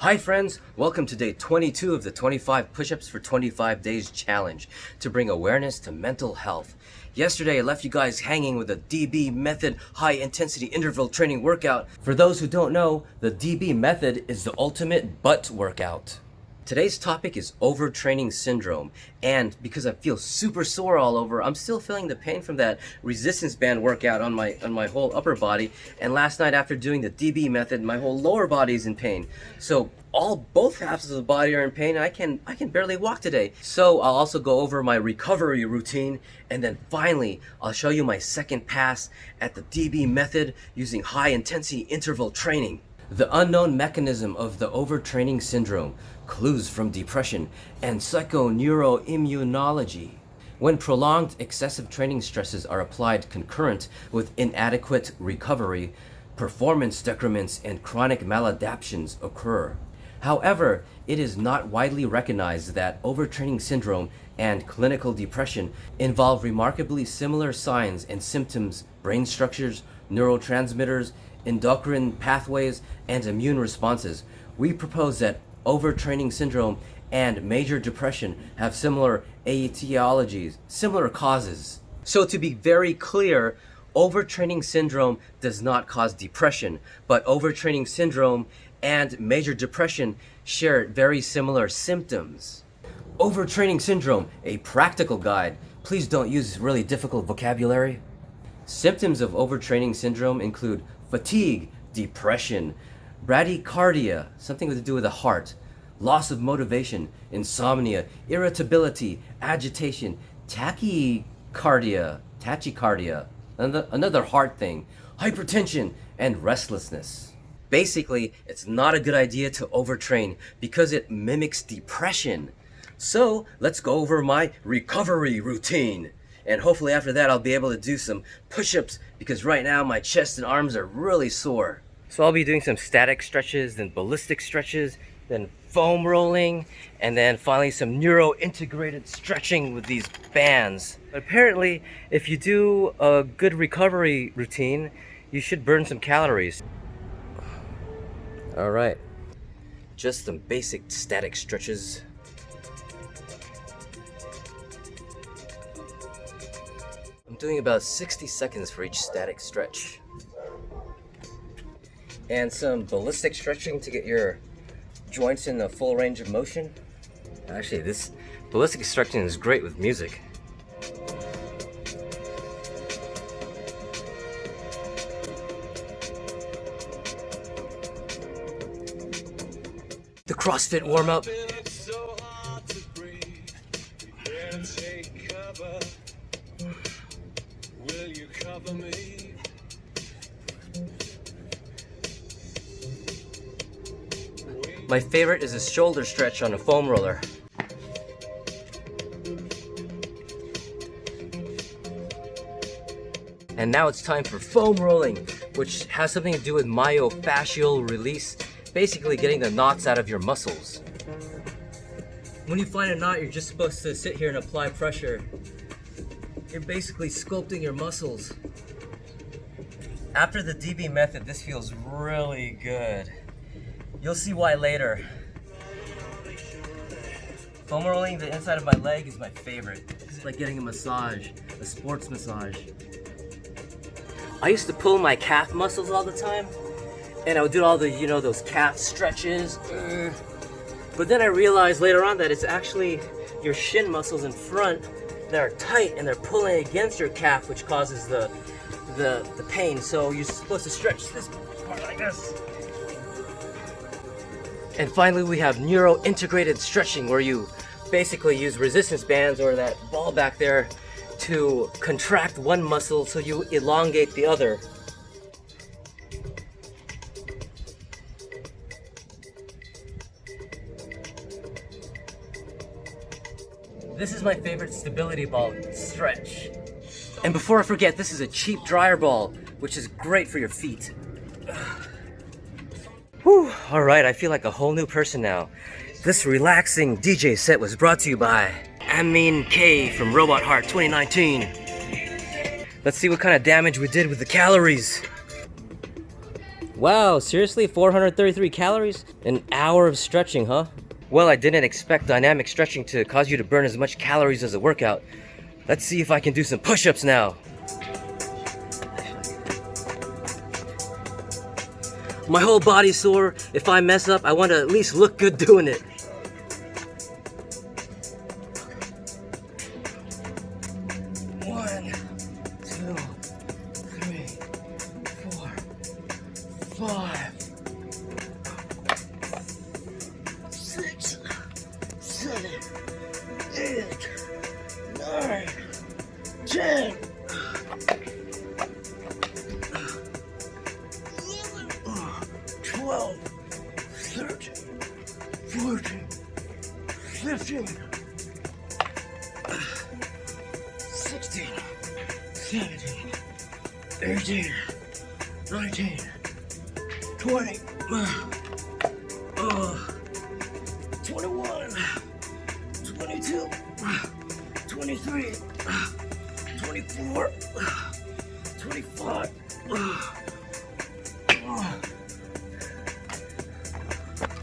Hi friends, welcome to day 22 of the 25 push-ups for 25 days challenge to bring awareness to mental health. Yesterday I left you guys hanging with the DBMethod high intensity interval training workout. For those who don't know, the DBMethod is the ultimate butt workout. Today's topic is overtraining syndrome, and because I feel super sore all over, I'm still feeling the pain from that resistance band workout on my whole upper body, and last night after doing the DBMethod, my whole lower body is in pain. So both halves of the body are in pain, and I can barely walk today. So I'll also go over my recovery routine, and then finally I'll show you my second pass at the DBMethod using high intensity interval training. The unknown mechanism of the overtraining syndrome, clues from depression, and psychoneuroimmunology. When prolonged excessive training stresses are applied concurrent with inadequate recovery, performance decrements and chronic maladaptions occur. However, it is not widely recognized that overtraining syndrome and clinical depression involve remarkably similar signs and symptoms, brain structures, neurotransmitters, endocrine pathways, and immune responses. We propose that overtraining syndrome and major depression have similar etiologies, similar causes. So to be very clear, overtraining syndrome does not cause depression, but overtraining syndrome and major depression share very similar symptoms. Overtraining syndrome, a practical guide. Please don't use really difficult vocabulary. Symptoms of overtraining syndrome include fatigue, depression, bradycardia, something to do with the heart, loss of motivation, insomnia, irritability, agitation, tachycardia, another heart thing, hypertension, and restlessness. Basically, it's not a good idea to overtrain because it mimics depression. So let's go over my recovery routine. And hopefully after that I'll be able to do some push-ups because right now my chest and arms are really sore. So I'll be doing some static stretches, then ballistic stretches, then foam rolling, and then finally some neuro-integrated stretching with these bands. But apparently if you do a good recovery routine, you should burn some calories. Alright, just some basic static stretches. I'm doing about 60 seconds for each static stretch. And some ballistic stretching to get your joints in the full range of motion. Actually, this ballistic stretching is great with music. The CrossFit warm-up. My favorite is a shoulder stretch on a foam roller. And now it's time for foam rolling, which has something to do with myofascial release, basically getting the knots out of your muscles. When you find a knot, you're just supposed to sit here and apply pressure. You're basically sculpting your muscles. After the DBMethod, this feels really good. You'll see why later. Foam rolling the inside of my leg is my favorite. It's like getting a massage, a sports massage. I used to pull my calf muscles all the time, and I would do all the, those calf stretches. But then I realized later on that it's actually your shin muscles in front that are tight and they're pulling against your calf, which causes the pain. So you're supposed to stretch this part like this. And finally we have neuro-integrated stretching, where you basically use resistance bands or that ball back there to contract one muscle so you elongate the other. This is my favorite stability ball stretch. And before I forget, this is a cheap dryer ball, which is great for your feet. Whew, alright, I feel like a whole new person now. This relaxing DJ set was brought to you by Amin K from Robot Heart 2019. Let's see what kind of damage we did with the calories. Wow, seriously? 433 calories? An hour of stretching, huh? Well, I didn't expect dynamic stretching to cause you to burn as much calories as a workout. Let's see if I can do some push-ups now. My whole body's sore. If I mess up, I want to at least look good doing it. One, two, three, four, five, 6, 7, 8, 9, 10. 12, 13, 14, 15, 16, 17, 18, 19, 20, 21, 22, 23, 24, 25.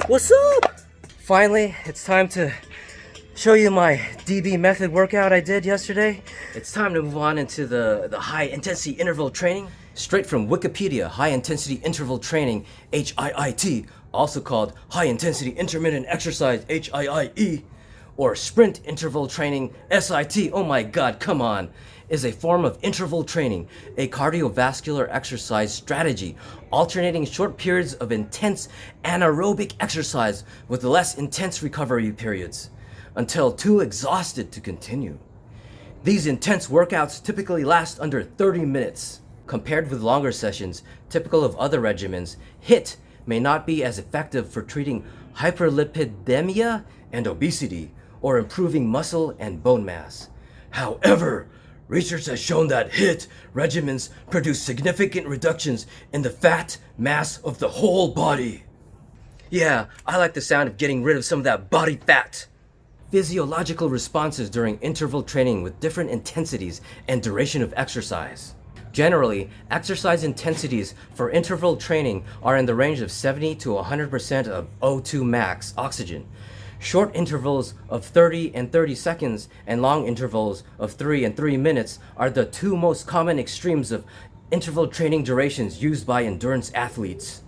What's up? Finally, it's time to show you my DBMethod workout I did yesterday. It's time to move on into the high intensity interval training. Straight from Wikipedia, high intensity interval training, HIIT, also called high intensity intermittent exercise, HIIE, or sprint interval training, SIT. Oh my god, come on. Is a form of interval training, a cardiovascular exercise strategy, alternating short periods of intense anaerobic exercise with less intense recovery periods, until too exhausted to continue. These intense workouts typically last under 30 minutes. Compared with longer sessions, typical of other regimens, HIIT may not be as effective for treating hyperlipidemia and obesity, or improving muscle and bone mass. However, research has shown that HIIT regimens produce significant reductions in the fat mass of the whole body. Yeah, I like the sound of getting rid of some of that body fat. Physiological responses during interval training with different intensities and duration of exercise. Generally, exercise intensities for interval training are in the range of 70 to 100% of O2 max oxygen. Short intervals of 30 and 30 seconds and long intervals of 3 and 3 minutes are the two most common extremes of interval training durations used by endurance athletes.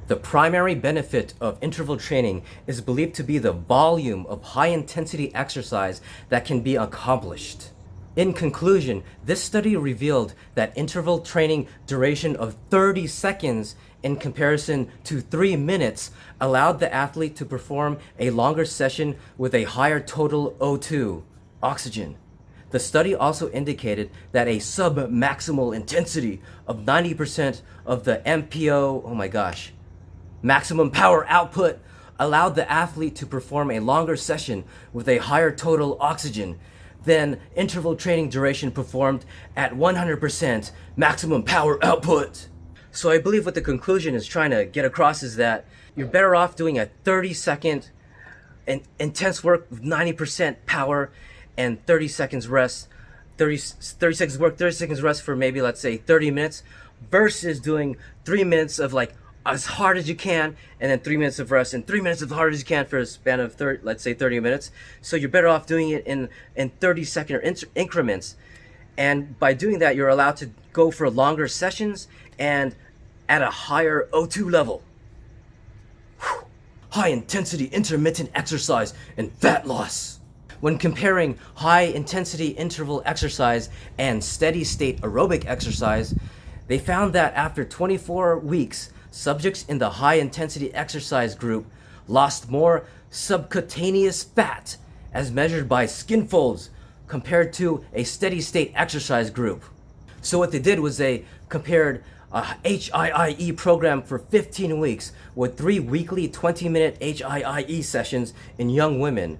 The primary benefit of interval training is believed to be the volume of high-intensity exercise that can be accomplished. In conclusion, this study revealed that interval training duration of 30 seconds in comparison to 3 minutes allowed the athlete to perform a longer session with a higher total O2, oxygen. The study also indicated that a sub-maximal intensity of 90% of the MPO, maximum power output, allowed the athlete to perform a longer session with a higher total oxygen than interval training duration performed at 100% maximum power output. So I believe what the conclusion is trying to get across is that you're better off doing a 30-second intense work with 90% power and 30 seconds rest, 30 seconds work, 30 seconds rest for maybe, let's say, 30 minutes, versus doing 3 minutes of like as hard as you can, and then 3 minutes of rest, and 3 minutes as hard as you can for a span of 30 minutes. So you're better off doing it in 30-second increments. And by doing that, you're allowed to go for longer sessions and at a higher O2 level. Whew. High intensity intermittent exercise and fat loss. When comparing high intensity interval exercise and steady state aerobic exercise, they found that after 24 weeks, subjects in the high intensity exercise group lost more subcutaneous fat as measured by skin folds compared to a steady state exercise group. So what they did was they compared a HIIE program for 15 weeks with 3 weekly 20-minute HIIE sessions in young women,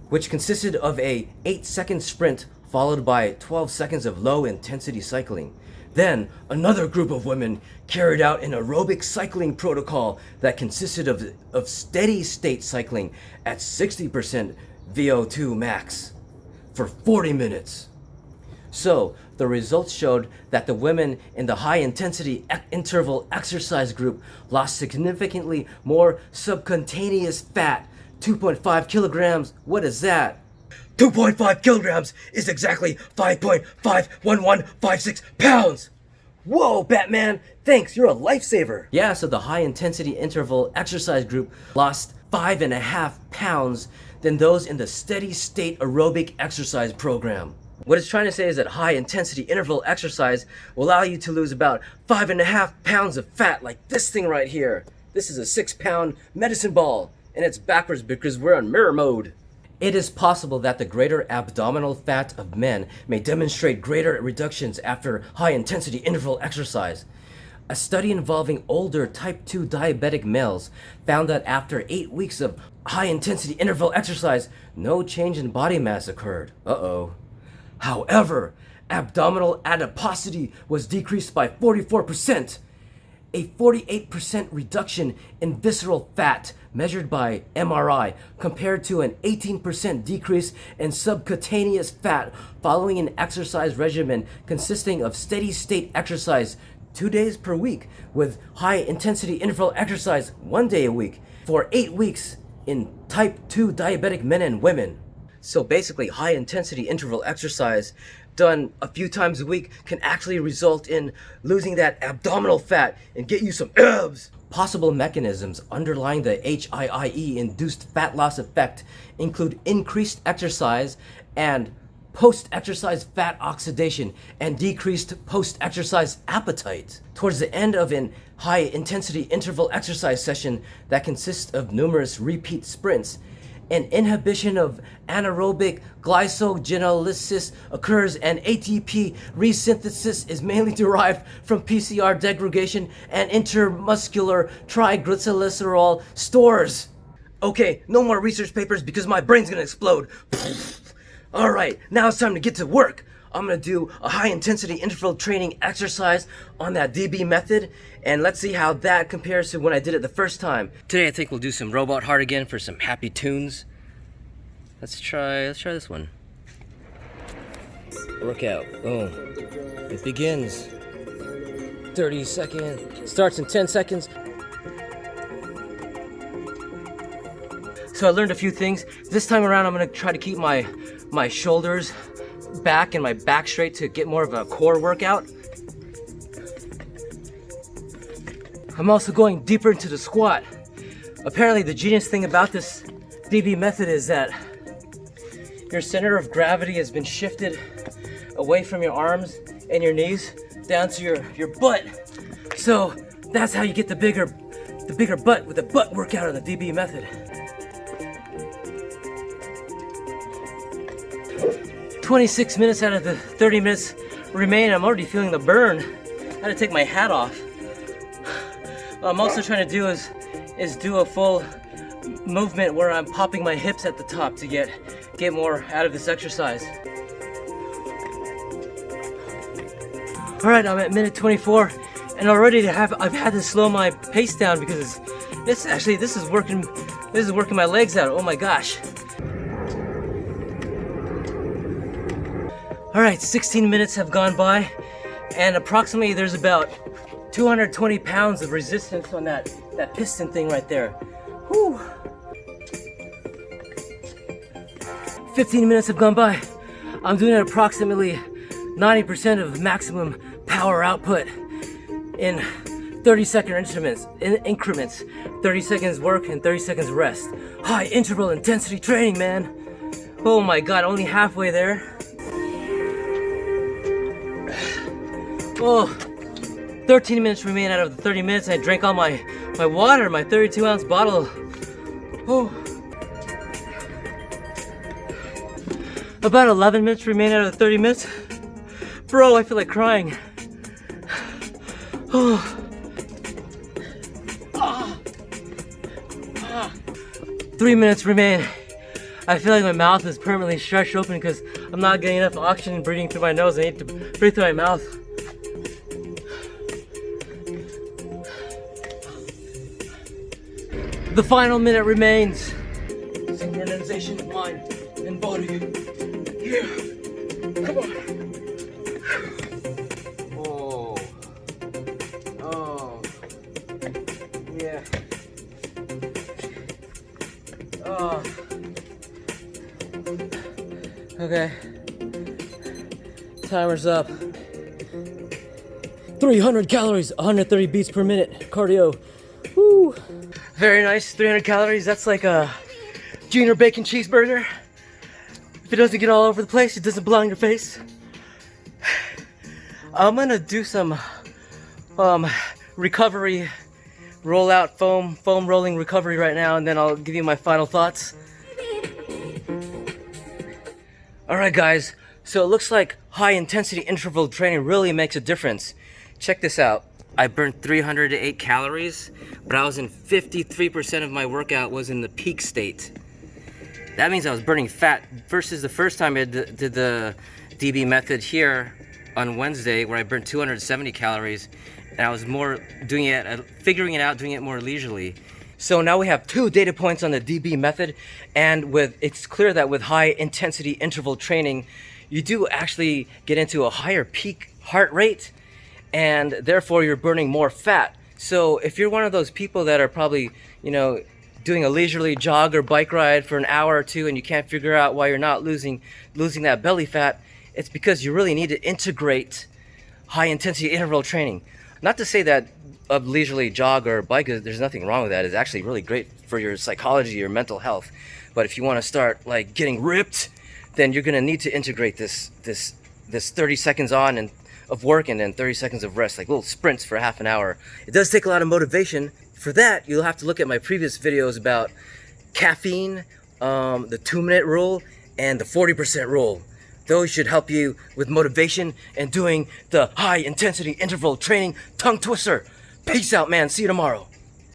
which consisted of a 8-second sprint followed by 12 seconds of low intensity cycling. Then another group of women carried out an aerobic cycling protocol that consisted of steady state cycling at 60% VO2 max for 40 minutes. So the results showed that the women in the high-intensity interval exercise group lost significantly more subcutaneous fat, 2.5 kilograms. What is that? 2.5 kilograms is exactly 5.51156 pounds. Whoa, Batman, thanks, you're a lifesaver. Yeah, so the high-intensity interval exercise group lost 5.5 pounds than those in the steady-state aerobic exercise program. What it's trying to say is that high-intensity interval exercise will allow you to lose about 5.5 pounds of fat, like this thing right here. This is a 6-pound medicine ball, and it's backwards because we're on mirror mode. It is possible that the greater abdominal fat of men may demonstrate greater reductions after high-intensity interval exercise. A study involving older type 2 diabetic males found that after 8 weeks of high-intensity interval exercise, no change in body mass occurred. Uh-oh. However, abdominal adiposity was decreased by 44%. A 48% reduction in visceral fat measured by MRI compared to an 18% decrease in subcutaneous fat following an exercise regimen consisting of steady-state exercise 2 days per week with high-intensity interval exercise 1 day a week for 8 weeks in type 2 diabetic men and women. So basically, high-intensity interval exercise done a few times a week can actually result in losing that abdominal fat and get you some abs. Possible mechanisms underlying the HIIE-induced fat loss effect include increased exercise and post-exercise fat oxidation and decreased post-exercise appetite. Towards the end of an high-intensity interval exercise session that consists of numerous repeat sprints, an inhibition of anaerobic glycogenolysis occurs and ATP resynthesis is mainly derived from PCR degradation and intermuscular triglycerol stores. Okay, no more research papers because my brain's gonna explode. Alright, now it's time to get to work. I'm gonna do a high-intensity interval training exercise on that DBMethod, and let's see how that compares to when I did it the first time. Today I think we'll do some robot heart again for some happy tunes. Let's try this one. Workout. Boom. It begins. 30 seconds. Starts in 10 seconds. So I learned a few things. This time around I'm gonna try to keep my shoulders back and my back straight to get more of a core workout. I'm also going deeper into the squat. Apparently the genius thing about this DBMethod is that your center of gravity has been shifted away from your arms and your knees down to your butt. So that's how you get the bigger butt with the butt workout on the DBMethod. 26 minutes out of the 30 minutes remain. I'm already feeling the burn. I had to take my hat off. What I'm also trying to do is do a full movement where I'm popping my hips at the top to get more out of this exercise. All right, I'm at minute 24, and already I've had to slow my pace down because this is working my legs out. Oh my gosh. All right, 16 minutes have gone by, and approximately there's about 220 pounds of resistance on that piston thing right there. Whew. 15 minutes have gone by. I'm doing it approximately 90% of maximum power output in 30-second increments. 30 seconds work and 30 seconds rest. High interval intensity training, man. Oh my God, only halfway there. Oh, 13 minutes remain out of the 30 minutes. I drank all my water, my 32-ounce bottle. Oh. About 11 minutes remain out of the 30 minutes. Bro, I feel like crying. Oh. 3 minutes remain. I feel like my mouth is permanently stretched open because I'm not getting enough oxygen breathing through my nose. I need to breathe through my mouth. The final minute remains. Synchronization of mind and body. Yeah. Come on. Oh. Okay. Timer's up. 300 calories, 130 beats per minute, cardio. Woo! Very nice, 300 calories. That's like a junior bacon cheeseburger. If it doesn't get all over the place, it doesn't belong in your face. I'm gonna do some recovery rollout foam rolling recovery right now, and then I'll give you my final thoughts. Alright guys, so it looks like high intensity interval training really makes a difference. Check this out. I burned 308 calories, but I was in 53% of my workout was in the peak state. That means I was burning fat versus the first time I did the DBMethod here on Wednesday, where I burned 270 calories, and I was more doing it, figuring it out, doing it more leisurely. So now we have 2 data points on the DBMethod, and it's clear that with high intensity interval training, you do actually get into a higher peak heart rate, and therefore you're burning more fat. So if you're one of those people that are probably, doing a leisurely jog or bike ride for an hour or 2 and you can't figure out why you're not losing that belly fat, it's because you really need to integrate high intensity interval training. Not to say that a leisurely jog or bike, there's nothing wrong with that. It's actually really great for your psychology, your mental health. But if you want to start like getting ripped, then you're going to need to integrate this 30 seconds on and of work and then 30 seconds of rest, like little sprints for half an hour. It does take a lot of motivation. For that, you'll have to look at my previous videos about caffeine, the 2-minute rule, and the 40% rule. Those should help you with motivation and doing the high intensity interval training tongue twister. Peace out, man. See you tomorrow.